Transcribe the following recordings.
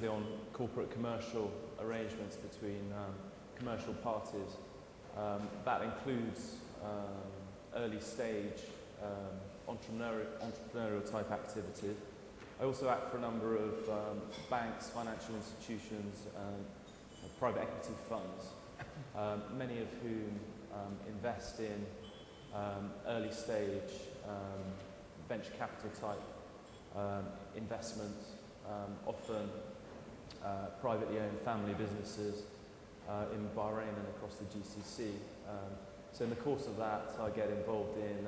on corporate commercial arrangements between commercial parties. That includes early stage entrepreneurial type activities. I also act for a number of banks, financial institutions, and private equity funds, many of whom invest in early stage venture capital type investments, often privately owned family businesses in Bahrain and across the GCC. So in the course of that, I get involved in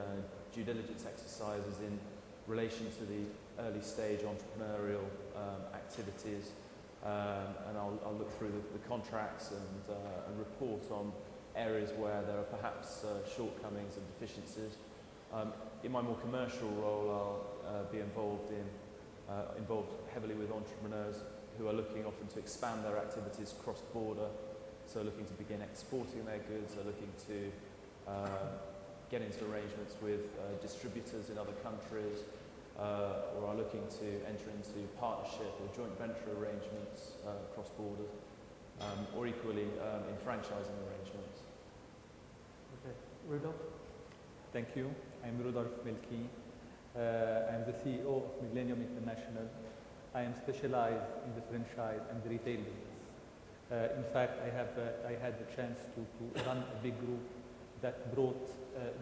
due diligence exercises in relation to the early stage entrepreneurial activities, and I'll look through the contracts and report on areas where there are perhaps shortcomings and deficiencies. In my more commercial role, I'll be involved heavily with entrepreneurs who are looking often to expand their activities cross-border, so looking to begin exporting their goods, are looking to get into arrangements with distributors in other countries, or are looking to enter into partnership or joint venture arrangements cross borders, or equally in franchising arrangements. Okay, Rudolf? Thank you. I'm Rudolf Melki. I'm the CEO of Millennium International. I am specialized in the franchise and the retail business. In fact, I had the chance to run a big group that brought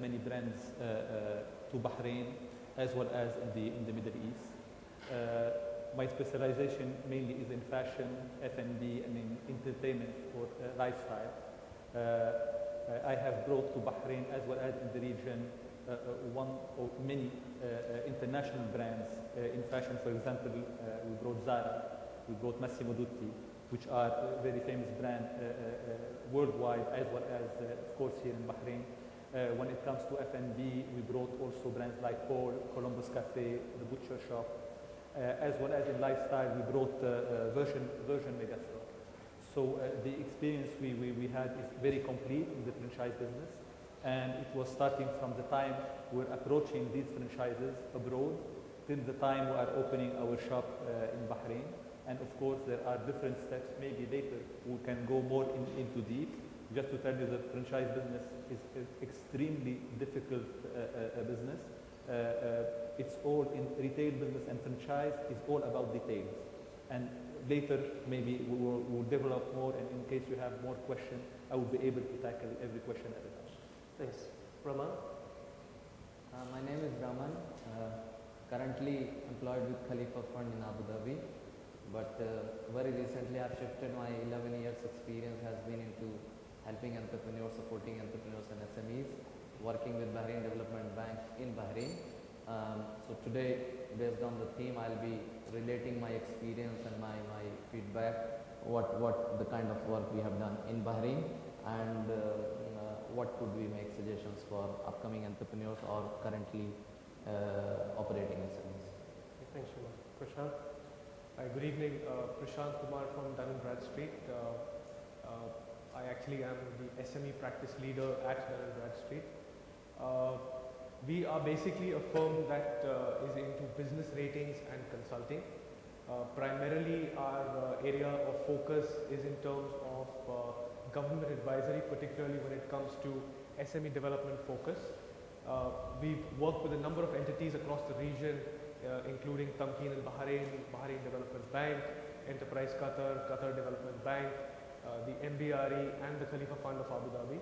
many brands to Bahrain, as well as in the Middle East. My specialization mainly is in fashion, F&B, and in entertainment or lifestyle. I have brought to Bahrain, as well as in the region, one or many international brands in fashion. For example, we brought Zara, we brought Massimo Dutti, which are very famous brand worldwide, as well as, of course, here in Bahrain. When it comes to F&B, we brought also brands like Paul, Columbus Cafe, The Butcher Shop, as well as in lifestyle, we brought Virgin Megastore. So the experience we had is very complete in the franchise business, and it was starting from the time we're approaching these franchises abroad till the time we are opening our shop in Bahrain. And of course, there are different steps. Maybe later we can go more into deep. Just to tell you, the franchise business is extremely difficult business. It's all in retail business, and franchise is all about details. And later, maybe we'll develop more, and in case you have more questions, I will be able to tackle every question at a time. Thanks. Rahman? My name is Rahman. Currently employed with Khalifa Fund in Abu Dhabi. But very recently I've shifted. My 11 years experience has been into helping entrepreneurs, supporting entrepreneurs and SMEs, working with Bahrain Development Bank in Bahrain. So today, based on the theme, I'll be relating my experience and my feedback, what the kind of work we have done in Bahrain, and what could we make suggestions for upcoming entrepreneurs or currently operating SMEs. Thanks so much. Prashant? Hi, good evening. Prashant Kumar from Dun & Bradstreet. I actually am the SME practice leader at Dun & Bradstreet. We are basically a firm that is into business ratings and consulting. Primarily our area of focus is in terms of government advisory, particularly when it comes to SME development focus. We've worked with a number of entities across the region, including Tamkeen in Bahrain, Bahrain Development Bank, Enterprise Qatar, Qatar Development Bank, the MBRE and the Khalifa Fund of Abu Dhabi.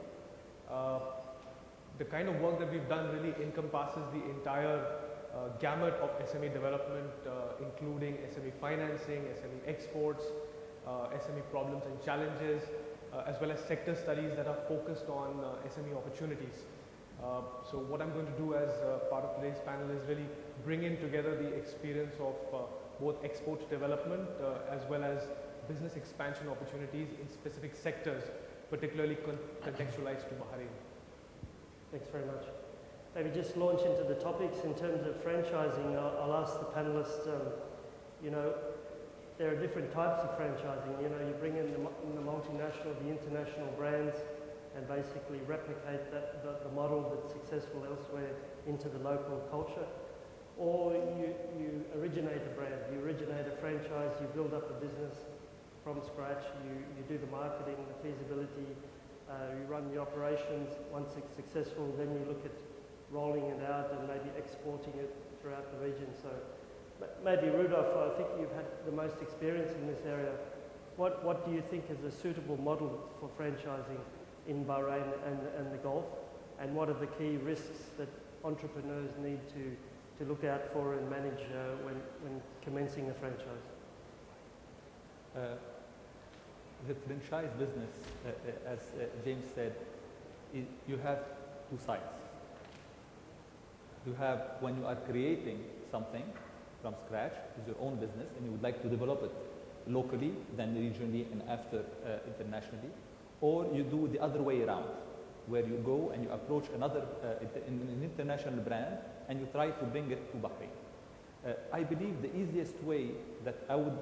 The kind of work that we've done really encompasses the entire gamut of SME development, including SME financing, SME exports, SME problems and challenges, as well as sector studies that are focused on SME opportunities. So what I'm going to do as part of today's panel is really bring in together the experience of both export development as well as business expansion opportunities in specific sectors, particularly contextualized to Bahrain. Thanks very much. Maybe just launch into the topics in terms of franchising. I'll ask the panelists, there are different types of franchising. You bring in the multinational, the international brands, and basically replicate the model that's successful elsewhere into the local culture. or you originate a brand, you originate a franchise, you build up a business from scratch, you do the marketing, the feasibility, you run the operations. Once it's successful, then you look at rolling it out and maybe exporting it throughout the region. So maybe Rudolf, I think you've had the most experience in this area. What do you think is a suitable model for franchising in Bahrain and the Gulf? And what are the key risks that entrepreneurs need to look out for and manage when commencing a franchise? The franchise business, as James said, you have two sides. You have when you are creating something from scratch, it's your own business, and you would like to develop it locally, then regionally, and after internationally. Or you do the other way around, where you go and you approach another an international brand and you try to bring it to Bahrain. I believe the easiest way that I would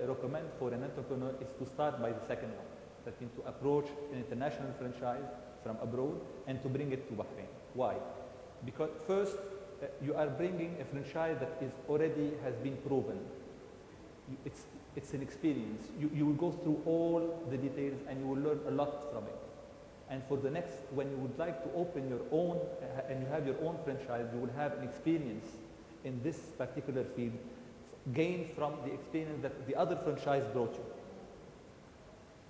recommend for an entrepreneur is to start by the second one. That means to approach an international franchise from abroad and to bring it to Bahrain. Why? Because first, you are bringing a franchise that is already has been proven. It's an experience. You will go through all the details and you will learn a lot from it. And for the next, when you would like to open your own and you have your own franchise, you will have an experience in this particular field gained from the experience that the other franchise brought you.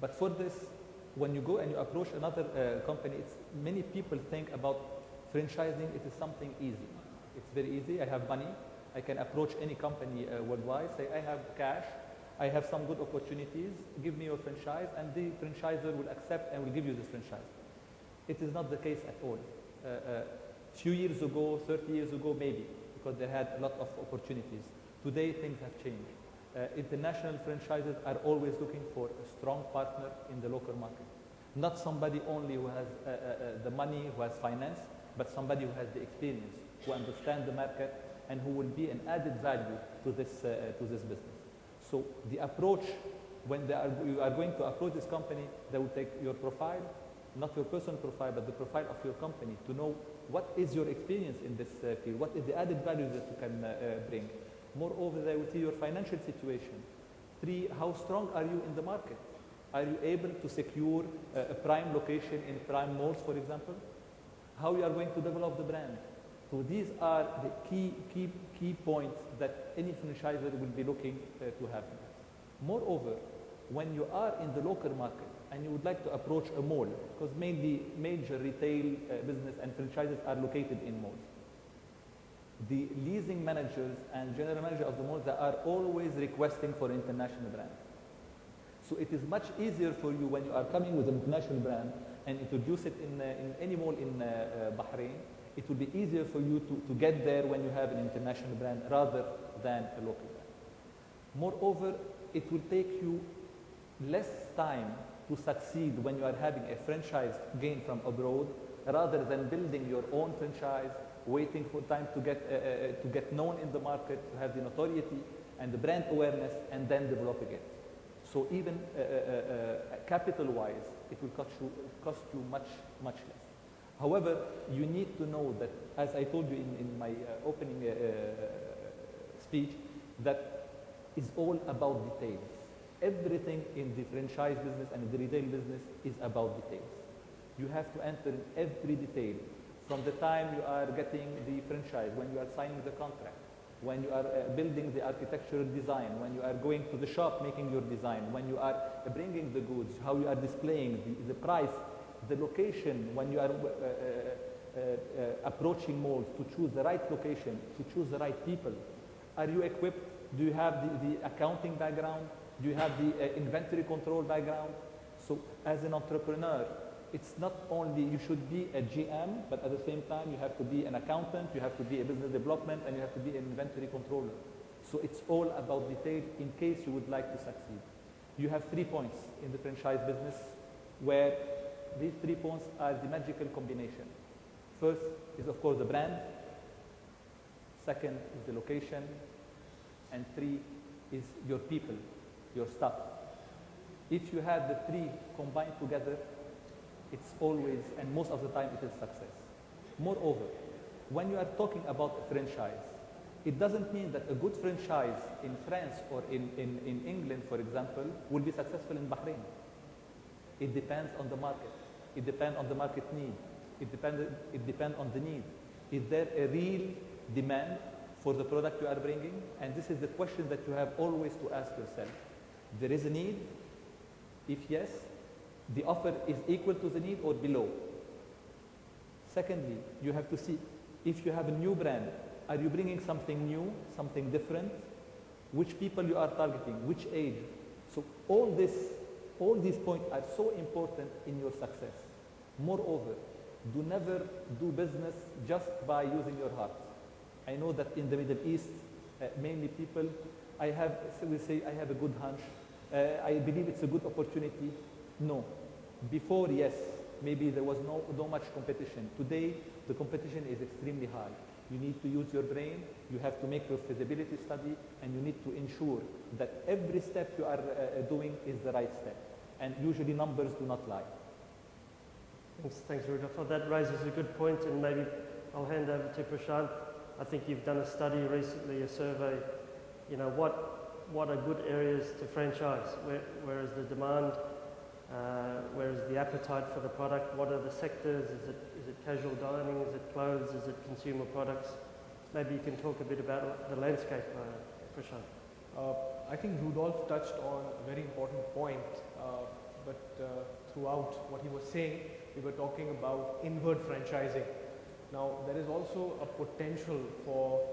But for this, when you go and you approach another company, many people think about franchising, it is something easy. It's very easy. I have money. I can approach any company worldwide, say I have cash, I have some good opportunities, give me your franchise, and the franchisor will accept and will give you this franchise. It is not the case at all. Few years ago, 30 years ago, maybe, because they had a lot of opportunities. Today, things have changed. International franchises are always looking for a strong partner in the local market. Not somebody only who has the money, who has finance, but somebody who has the experience, who understands the market, and who will be an added value to this business. So the approach, when you are going to approach this company, they will take your profile, not your personal profile, but the profile of your company, to know what is your experience in this field, what is the added value that you can bring. Moreover, they will see your financial situation. 3, how strong are you in the market? Are you able to secure a prime location in prime malls, for example? How you are going to develop the brand? So these are the key points that any franchisor will be looking to have. Moreover, when you are in the local market and you would like to approach a mall, because mainly major retail business and franchises are located in malls, the leasing managers and general manager of the malls, they are always requesting for international brand. So it is much easier for you when you are coming with an international brand and introduce it in any mall in Bahrain. It will be easier for you to get there when you have an international brand rather than a local brand. Moreover, it will take you less time to succeed when you are having a franchise gained from abroad rather than building your own franchise, waiting for time to get known in the market, to have the notoriety and the brand awareness, and then developing it. So even capital-wise, it will cost you much less. However, you need to know that, as I told you in my opening speech, that is all about details. Everything in the franchise business and the retail business is about details. You have to enter in every detail, from the time you are getting the franchise, when you are signing the contract, when you are building the architectural design, when you are going to the shop making your design, when you are bringing the goods, how you are displaying the price, the location, when you are approaching malls, to choose the right location, to choose the right people. Are you equipped? Do you have the accounting background? Do you have the inventory control background? So as an entrepreneur, it's not only you should be a GM, but at the same time you have to be an accountant, you have to be a business development, and you have to be an inventory controller. So it's all about detail in case you would like to succeed. You have 3 points in the franchise business where these 3 points are the magical combination. First is, of course, the brand. Second is the location. And 3 is your people, your staff. If you have the 3 combined together, it's always, and most of the time, it is success. Moreover, when you are talking about a franchise, It doesn't mean that a good franchise in France or in England, for example, will be successful in Bahrain. It depends on the market. It depends on the market need. It depends on the need. Is there a real demand for the product you are bringing? And this is the question that you have always to ask yourself. There is a need? If yes, the offer is equal to the need or below. Secondly, you have to see if you have a new brand, are you bringing something new, something different? Which people you are targeting, which age? So all these points are so important in your success. Moreover, do never do business just by using your heart. I know that in the Middle East, mainly people, we say, I have a good hunch. I believe it's a good opportunity. No. Before, yes, maybe there was no much competition. Today, the competition is extremely high. You need to use your brain, you have to make your feasibility study, and you need to ensure that every step you are doing is the right step. And usually numbers do not lie. Thanks, Rudolph. That raises a good point, and maybe I'll hand over to Prashant. I think you've done a study recently, a survey. You know, what are good areas to franchise? Where is the demand? Where is the appetite for the product? What are the sectors? Is it casual dining? Is it clothes? Is it consumer products? Maybe you can talk a bit about the landscape, Prashant. I think Rudolph touched on a very important point, but throughout what he was saying, we were talking about inward franchising. Now, there is also a potential for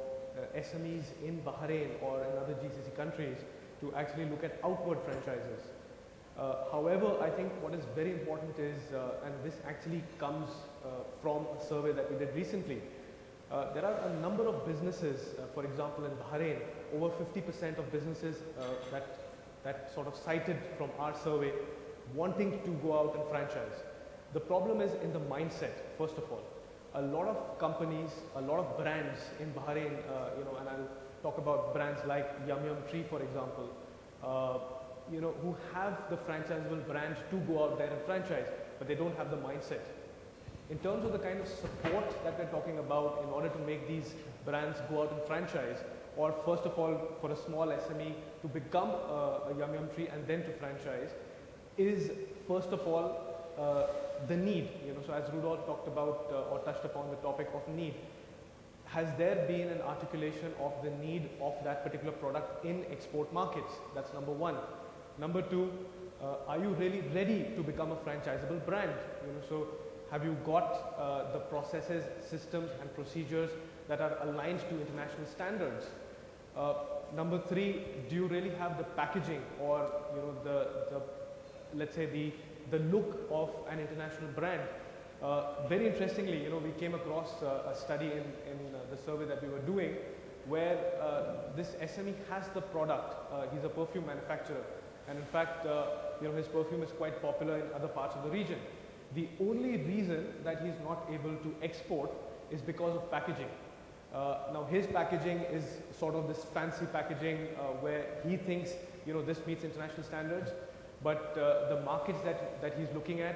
SMEs in Bahrain or in other GCC countries to actually look at outward franchises. However, I think what is very important is, and this actually comes from a survey that we did recently, there are a number of businesses, for example in Bahrain, over 50% of businesses that sort of cited from our survey wanting to go out and franchise. The problem is in the mindset, first of all. A lot of companies, a lot of brands in Bahrain, and I'll talk about brands like Yum Yum Tree, for example, who have the franchisable brand to go out there and franchise, but they don't have the mindset. In terms of the kind of support that we're talking about in order to make these brands go out and franchise, or first of all, for a small SME to become a Yum Yum Tree and then to franchise, is first of all the need. So as Rudolph talked about or touched upon the topic of need, has there been an articulation of the need of that particular product in export markets? That's number one. Number two, are you really ready to become a franchisable brand? So have you got the processes, systems and procedures that are aligned to international standards? Number three, do you really have the packaging or let's say the look of an international brand? Very interestingly, we came across a study in the survey that we were doing where this SME has the product. He's a perfume manufacturer, and in fact, his perfume is quite popular in other parts of the region. The only reason that he's not able to export is because of packaging. Now his packaging is sort of this fancy packaging where he thinks this meets international standards, but the markets that he's looking at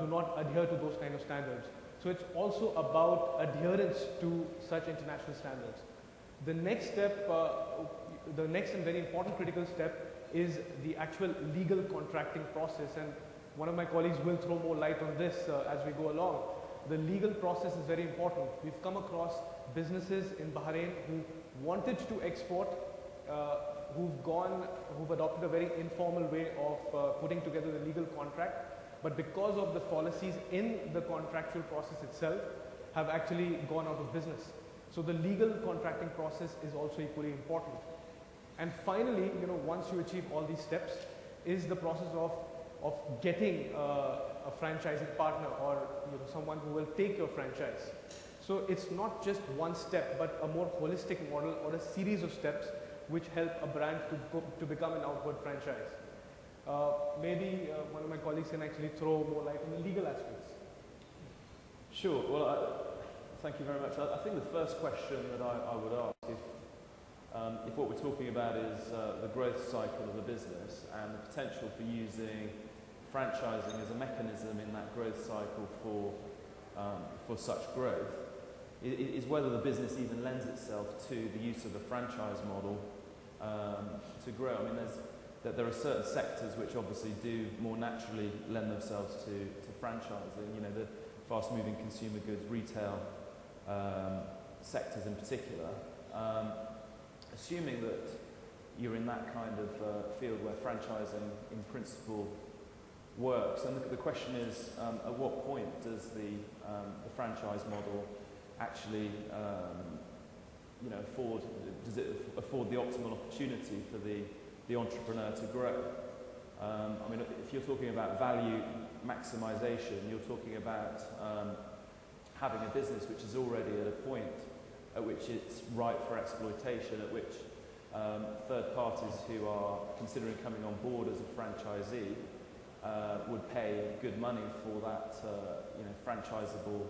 do not adhere to those kind of standards. So it's also about adherence to such international standards. The next step, the next and very important critical step is the actual legal contracting process, and one of my colleagues will throw more light on this as we go along. The legal process is very important. We've come across businesses in Bahrain who wanted to export, who've adopted a very informal way of putting together the legal contract, but because of the policies in the contractual process itself, have actually gone out of business. So the legal contracting process is also equally important. And finally, once you achieve all these steps, is the process of getting a franchising partner or someone who will take your franchise. So it's not just one step, but a more holistic model or a series of steps which help a brand to become an outward franchise. Maybe one of my colleagues can actually throw more light on the legal aspects. Sure. Well, thank you very much. I think the first question that I would ask, if what we're talking about is the growth cycle of a business and the potential for using franchising as a mechanism in that growth cycle for such growth, is whether the business even lends itself to the use of a franchise model to grow. I mean, there are certain sectors which obviously do more naturally lend themselves to franchising. You know, the fast-moving consumer goods, retail sectors in particular. Assuming that you're in that kind of field where franchising in principle works, and the question is, at what point does the franchise model actually, you know, does it afford the optimal opportunity for the entrepreneur to grow? I mean, if you're talking about value maximization, you're talking about having a business which is already at a point at which it's ripe for exploitation, at which third parties who are considering coming on board as a franchisee would pay good money for that you know, franchisable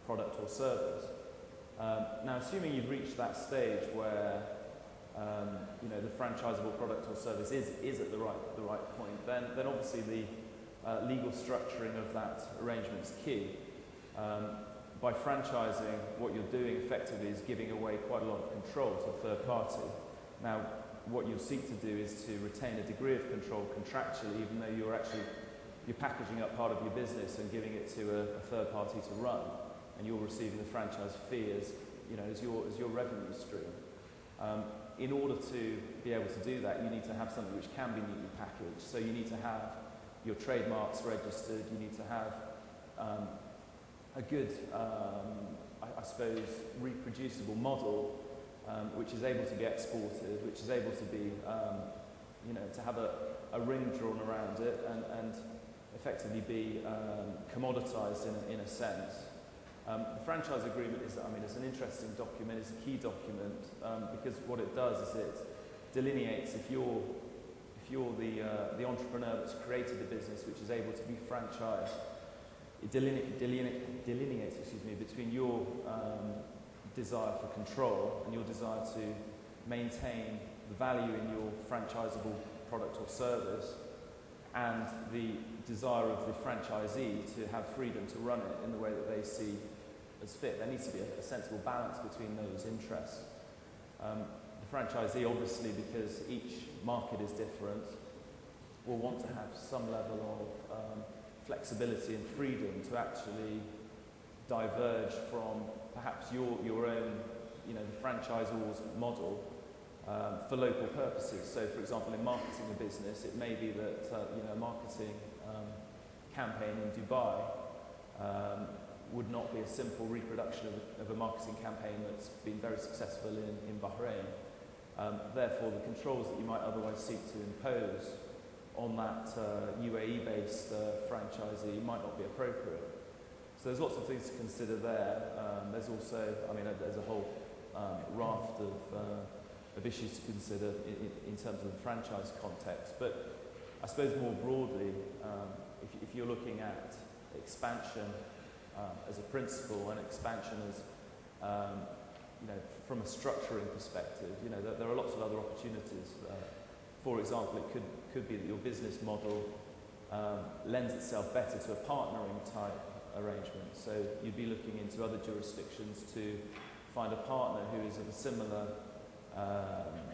product or service. Now, assuming you've reached that stage where you know, the franchisable product or service is at the right point, then obviously the legal structuring of that arrangement is key. By franchising, what you're doing effectively is giving away quite a lot of control to a third party. Now, what you'll seek to do is to retain a degree of control contractually, even though you're packaging up part of your business and giving it to a third party to run, and you're receiving the franchise fee as, you know, as your revenue stream. In order to be able to do that, you need to have something which can be neatly packaged. So you need to have your trademarks registered. You need to have a good, I suppose, reproducible model, which is able to be exported, which is able to be, you know, to have a ring drawn around it and effectively be commoditized in a sense. The franchise agreement is, I mean, it's an interesting document, it's a key document, because what it does is it delineates, if you're the entrepreneur that's created the business which is able to be franchised, it delineates between your desire for control and your desire to maintain the value in your franchisable product or service, and the desire of the franchisee to have freedom to run it in the way that they see as fit. There needs to be a sensible balance between those interests. The franchisee, obviously, because each market is different, will want to have some level of flexibility and freedom to actually diverge from perhaps your own, you know, the franchisor's model for local purposes. So, for example, in marketing a business, it may be that you know, a marketing campaign in Dubai would not be a simple reproduction of a marketing campaign that's been very successful in Bahrain. Therefore, the controls that you might otherwise seek to impose on that UAE-based franchisee might not be appropriate. So there's lots of things to consider there. There's also, I mean, there's a whole raft of issues to consider in terms of the franchise context. But I suppose more broadly, if you're looking at expansion as a principle and expansion as, you know, from a structuring perspective, you know, there are lots of other opportunities. For example, it could be that your business model lends itself better to a partnering type arrangement. So you'd be looking into other jurisdictions to find a partner who is of a similar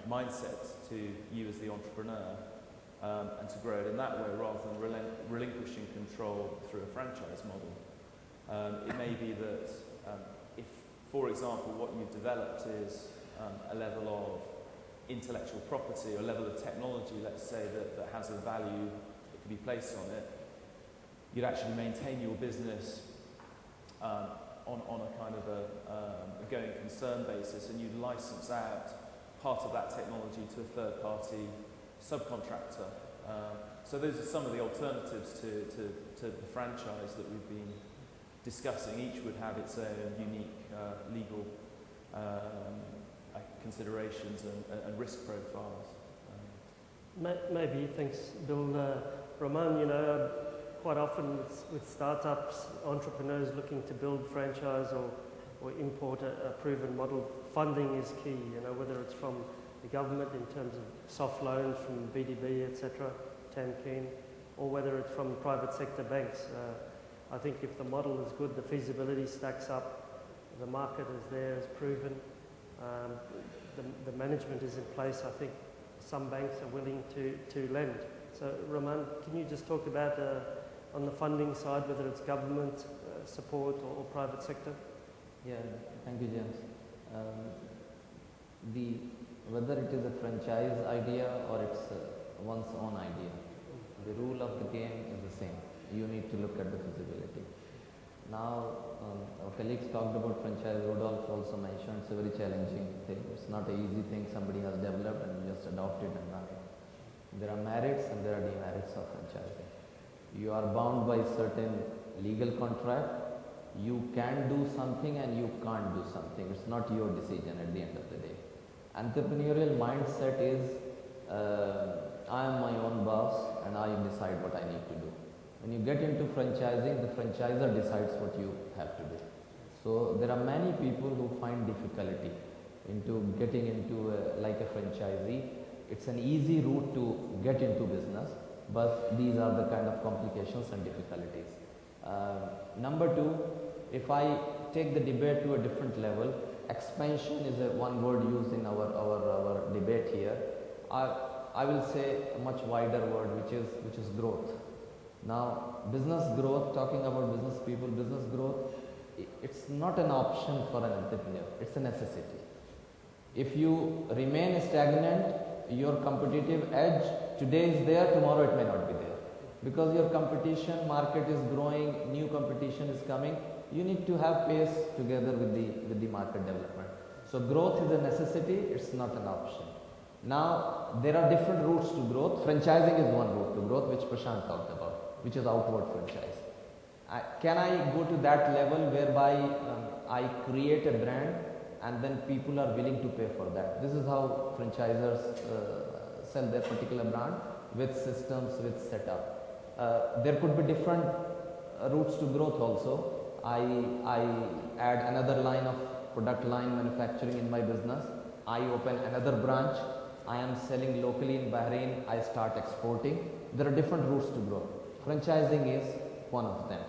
mindset to you as the entrepreneur, and to grow it in that way rather than relinquishing control through a franchise model. It may be that if, for example, what you've developed is a level of intellectual property or level of technology, let's say, that has a value that can be placed on it, you'd actually maintain your business on a kind of a going concern basis, and you'd license out part of that technology to a third party subcontractor. So those are some of the alternatives to the franchise that we've been discussing. Each would have its own unique legal considerations and risk profiles. Maybe, thanks Bill. Ramon, you know, quite often with startups, entrepreneurs looking to build franchise or import a proven model, funding is key, you know, whether it's from the government in terms of soft loans from BDB, etc., TAMKEEN, or whether it's from private sector banks. I think if the model is good, the feasibility stacks up, the market is there, is proven, the management is in place. I think some banks are willing to lend. So Rahman, can you just talk about on the funding side, whether it's government support or private sector? Yeah, thank you, James. Whether it is a franchise idea or it's one's own idea, the rule of the game is the same. You need to look at the feasibility. Now, our colleagues talked about franchise. Rodolphe also mentioned it's a very challenging thing. It's not an easy thing somebody has developed and you just adopt it and run it. There are merits and there are demerits of franchising. You are bound by certain legal contract. You can do something and you can't do something. It's not your decision at the end of the day. Entrepreneurial mindset is I am my own boss and I decide what I need to do. When you get into franchising, the franchisor decides what you have to do. So there are many people who find difficulty into getting into like a franchisee. It's an easy route to get into business, but these are the kind of complications and difficulties. Number two, if I take the debate to a different level, expansion is one word used in our debate here. I will say a much wider word, which is growth. Now, business growth, talking about business people, business growth, it's not an option for an entrepreneur, it's a necessity. If you remain stagnant, your competitive edge today is there, tomorrow it may not be there. Because your competition, market is growing, new competition is coming, you need to have pace together with the market development. So growth is a necessity, it's not an option. Now, there are different routes to growth. Franchising is one route to growth, which Prashant talked about, which is outward franchise. Can I go to that level whereby I create a brand and then people are willing to pay for that? This is how franchisors sell their particular brand with systems, with setup. There could be different routes to growth also. I add another line of product line manufacturing in my business. I open another branch. I am selling locally in Bahrain. I start exporting. There are different routes to growth. Franchising is one of them.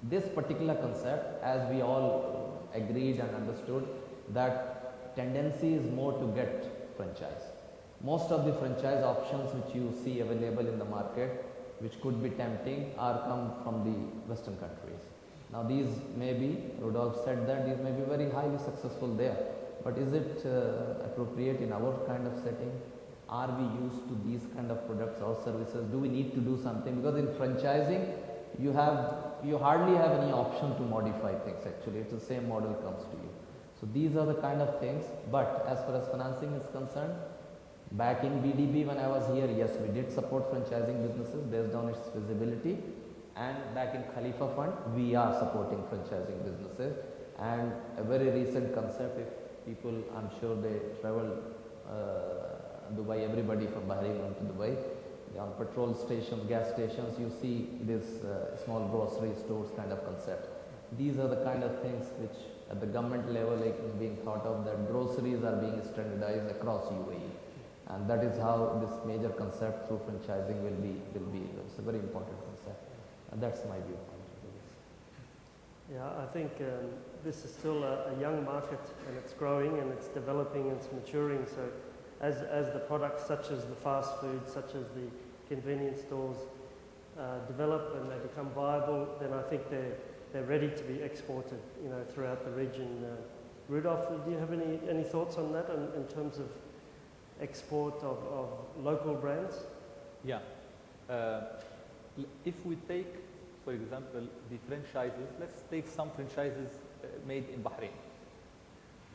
This particular concept, as we all agreed and understood, that tendency is more to get franchise. Most of the franchise options which you see available in the market, which could be tempting, are come from the Western countries. Now these may be, Rodolphe said that these may be very highly successful there, but is it appropriate in our kind of setting? Are we used to these kind of products or services? Do we need to do something? Because in franchising, you hardly have any option to modify things actually. It's the same model comes to you. So these are the kind of things, but as far as financing is concerned, back in BDB when I was here, yes, we did support franchising businesses based on its feasibility, and back in Khalifa Fund, we are supporting franchising businesses. And a very recent concept, if people, I'm sure they travel Dubai, everybody from Bahrain went to Dubai, on petrol stations, gas stations, you see this small grocery stores kind of concept. These are the kind of things which at the government level is being thought of, that groceries are being standardized across UAE. And that is how this major concept through franchising will be. It's a very important concept. And that's my viewpoint into this. Yeah, I think this is still a young market, and it's growing and it's developing and it's maturing. So as the products such as the fast food, such as the convenience stores develop and they become viable, then I think they're ready to be exported, throughout the region. Rudolph, do you have any thoughts on that in terms of export of local brands? Yeah. If we take, for example, the franchises, let's take some franchises made in Bahrain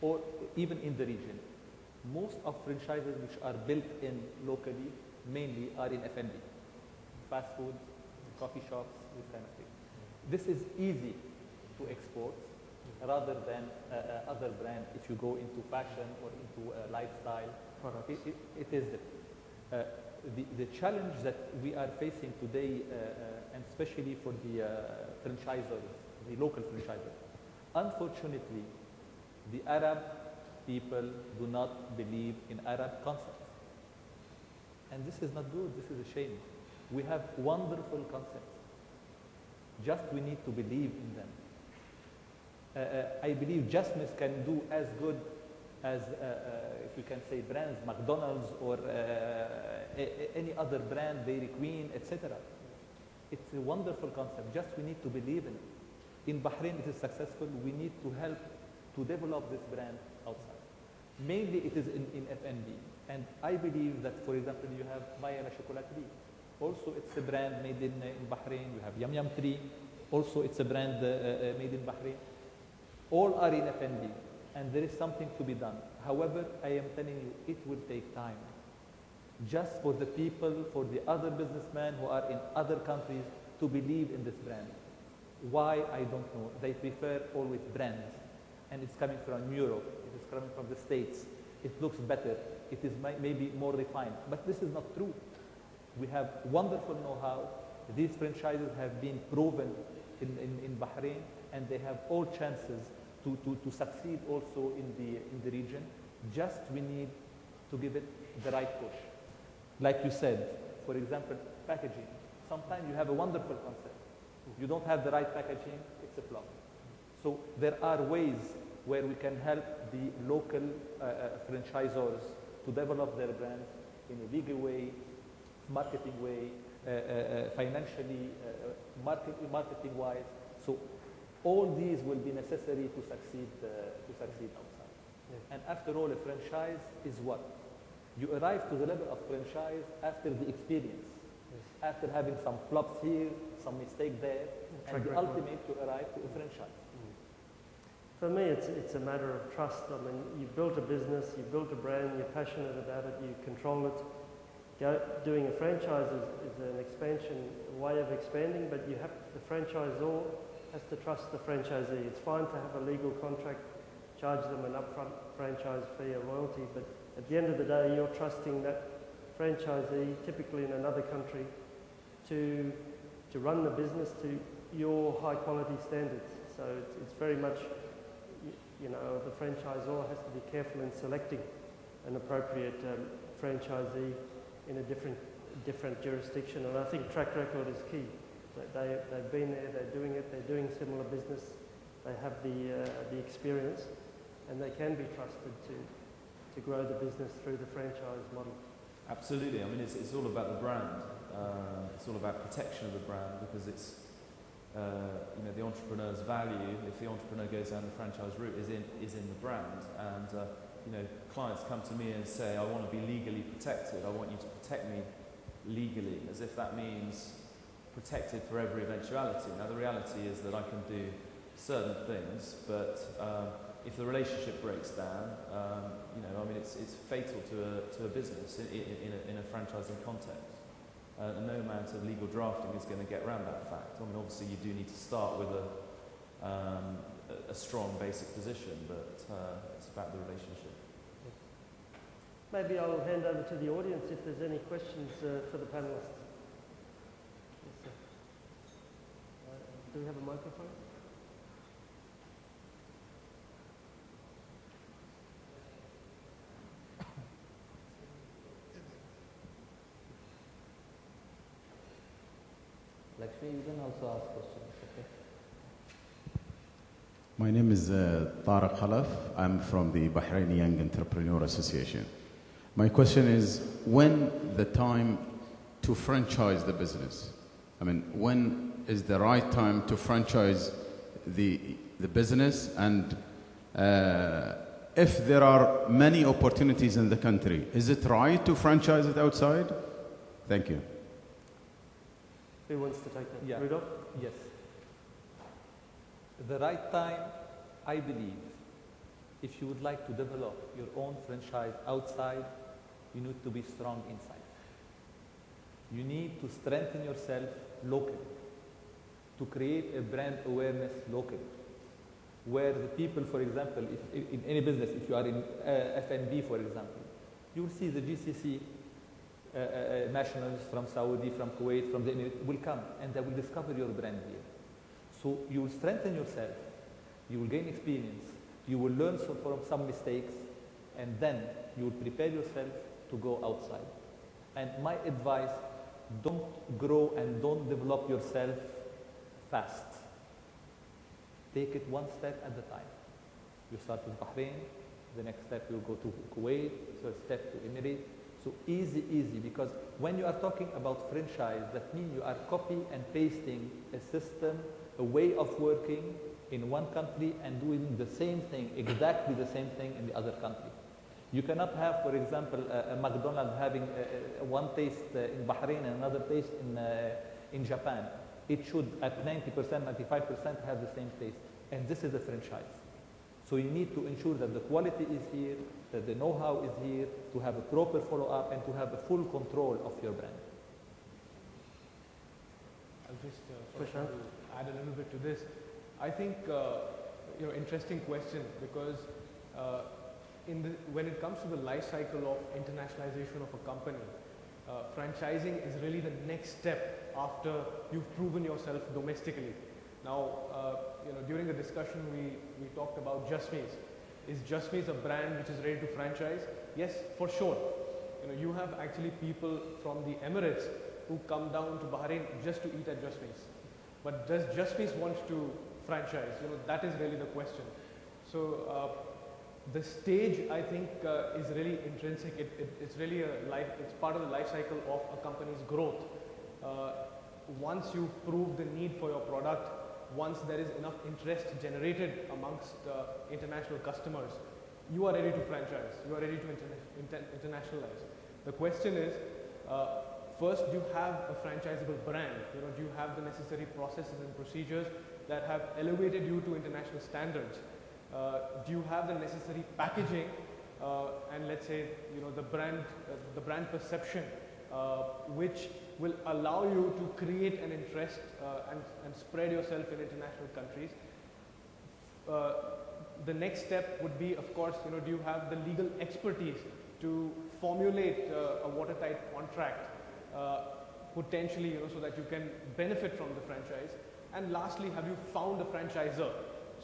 or even in the region. Most of franchises which are built in locally mainly are in F&B, fast food, coffee shops, this kind of thing. This is easy to export rather than other brand. If you go into fashion or into lifestyle, it is the challenge that we are facing today, and especially for the franchisors, the local franchisors. Unfortunately, the Arab people do not believe in Arab concepts. And this is not good, this is a shame. We have wonderful concepts. Just we need to believe in them. I believe Jasmine can do as good as, if we can say, brands, McDonald's or any other brand, Dairy Queen, etc. It's a wonderful concept, just we need to believe in it. In Bahrain, it is successful. We need to help to develop this brand outside. Mainly, it is in F&B. And I believe that, for example, you have Maya La Chocolaterie. Also, it's a brand made in Bahrain. You have Yum Yum Tree. Also, it's a brand made in Bahrain. All are in F&B. And there is something to be done. However, I am telling you, it will take time. Just for the people, for the other businessmen who are in other countries to believe in this brand. Why, I don't know. They prefer always brands. And it's coming from Europe. It is coming from the States. It looks better. It is maybe more refined. But this is not true. We have wonderful know-how. These franchises have been proven in Bahrain, and they have all chances to succeed also in the region. Just we need to give it the right push. Like you said, for example, packaging. Sometimes you have a wonderful concept. You don't have the right packaging, it's a flop. So there are ways where we can help the local franchisors to develop their brands in a legal way, marketing way, financially, marketing-wise. So all these will be necessary to succeed outside. Yeah. And after all, a franchise is what? You arrive to the level of franchise after the experience, yes. After having some flops here, some mistakes there, and the ultimate you arrive to a franchise. For me, it's a matter of trust. I mean, you've built a business, you've built a brand, you're passionate about it, you control it. Doing a franchise is an expansion, a way of expanding, but the franchisor has to trust the franchisee. It's fine to have a legal contract, charge them an upfront franchise fee or royalty, but at the end of the day, you're trusting that franchisee, typically in another country, to run the business to your high quality standards. So it's very much, the franchisor has to be careful in selecting an appropriate franchisee in a different jurisdiction. And I think track record is key. They've been there, they're doing it, they're doing similar business, they have the experience, and they can be trusted to grow the business through the franchise model. Absolutely. I mean, it's all about the brand. It's all about protection of the brand, because it's the entrepreneur's value, if the entrepreneur goes down the franchise route, is in the brand. And clients come to me and say, I want to be legally protected. I want you to protect me legally, as if that means protected for every eventuality. Now, the reality is that I can do certain things, but if the relationship breaks down, it's fatal to a business in a franchising context. And no amount of legal drafting is going to get around that fact. I mean, obviously, you do need to start with a strong basic position, but it's about the relationship. Maybe I'll hand over to the audience if there's any questions for the panelists. Yes, do we have a microphone? Lakshmi, you can also ask questions, okay? My name is Tariq Khalaf. I'm from the Bahraini Young Entrepreneur Association. My question is, when the time to franchise the business? I mean, when is the right time to franchise the business? And if there are many opportunities in the country, is it right to franchise it outside? Thank you. Who wants to take that? Yeah. Rudolph? Yes. The right time, I believe, if you would like to develop your own franchise outside, you need to be strong inside. You need to strengthen yourself locally, to create a brand awareness locally, where the people, for example, if in any business, if you are in F&B, for example, you will see the GCC nationals from Saudi, from Kuwait, from the Emirates will come, and they will discover your brand here. So you will strengthen yourself, you will gain experience, you will learn from some mistakes, and then you will prepare yourself to go outside. And my advice, don't grow and don't develop yourself fast. Take it one step at a time. You start with Bahrain, the next step you go to Kuwait, third step to Emirates. So easy, easy, because when you are talking about franchise, that means you are copy and pasting a system, a way of working in one country and doing the same thing, exactly the same thing in the other country. You cannot have, for example, a McDonald's having one taste in Bahrain and another taste in Japan. It should, at 90%, 95%, have the same taste. And this is a franchise. So you need to ensure that the quality is here, that the know-how is here, to have a proper follow-up and to have a full control of your brand. I'll just sort of add a little bit to this. I think, interesting question, because when it comes to the life cycle of internationalization of a company, franchising is really the next step after you've proven yourself domestically. Now, during the discussion we talked about Justme's. Is Justme's a brand which is ready to franchise? Yes, for sure. You have actually people from the Emirates who come down to Bahrain just to eat at Justme's. But does Justme's want to franchise? That is really the question. So the stage, I think, is really intrinsic. It's really it's part of the life cycle of a company's growth. Once you prove the need for your product, once there is enough interest generated amongst international customers, you are ready to franchise, you are ready to internationalize. The question is, first, do you have a franchisable brand? Do you have the necessary processes and procedures that have elevated you to international standards? Do you have the necessary packaging and, let's say, the brand perception, which will allow you to create an interest and spread yourself in international countries? The next step would be, of course, do you have the legal expertise to formulate a watertight contract, potentially, so that you can benefit from the franchise? And lastly, have you found a franchisor?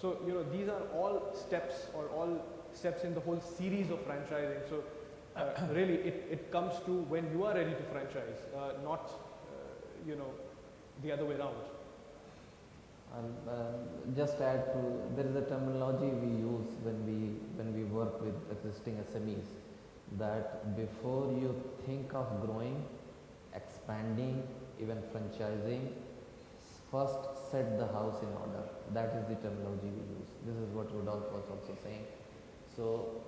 So, these are all steps in the whole series of franchising. So, really, it comes to when you are ready to franchise, not, the other way around. Just add to, there is a terminology we use when we work with existing SMEs, that before you think of growing, expanding, even franchising, first set the house in order. That is the terminology we use. This is what Rudolph was also saying. So,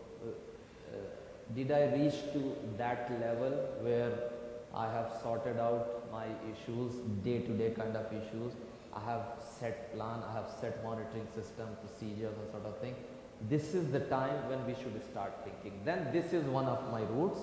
did I reach to that level where I have sorted out my issues, day-to-day kind of issues? I have set plan, I have set monitoring system, procedures and sort of thing. This is the time when we should start thinking. Then this is one of my routes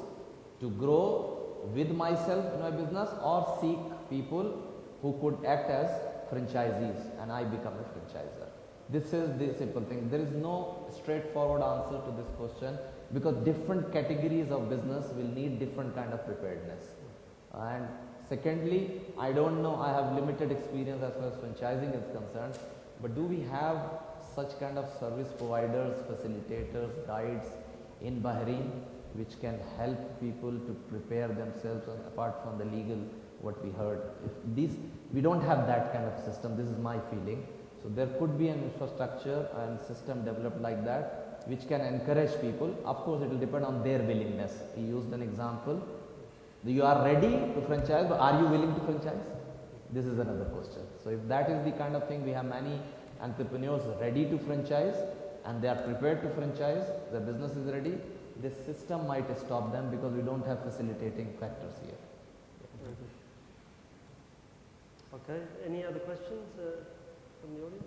to grow with myself in my business, or seek people who could act as franchisees and I become a franchisor. This is the simple thing. There is no straightforward answer to this question, because different categories of business will need different kind of preparedness. And secondly, I don't know, I have limited experience as far as franchising is concerned, but do we have such kind of service providers, facilitators, guides in Bahrain which can help people to prepare themselves, apart from the legal, what we heard? We don't have that kind of system, this is my feeling. So there could be an infrastructure and system developed like that which can encourage people. Of course, it will depend on their willingness. He used an example. You are ready to franchise, but are you willing to franchise? This is another question. So if that is the kind of thing, we have many entrepreneurs ready to franchise and they are prepared to franchise, the business is ready, this system might stop them because we don't have facilitating factors here. Okay, any other questions from the audience?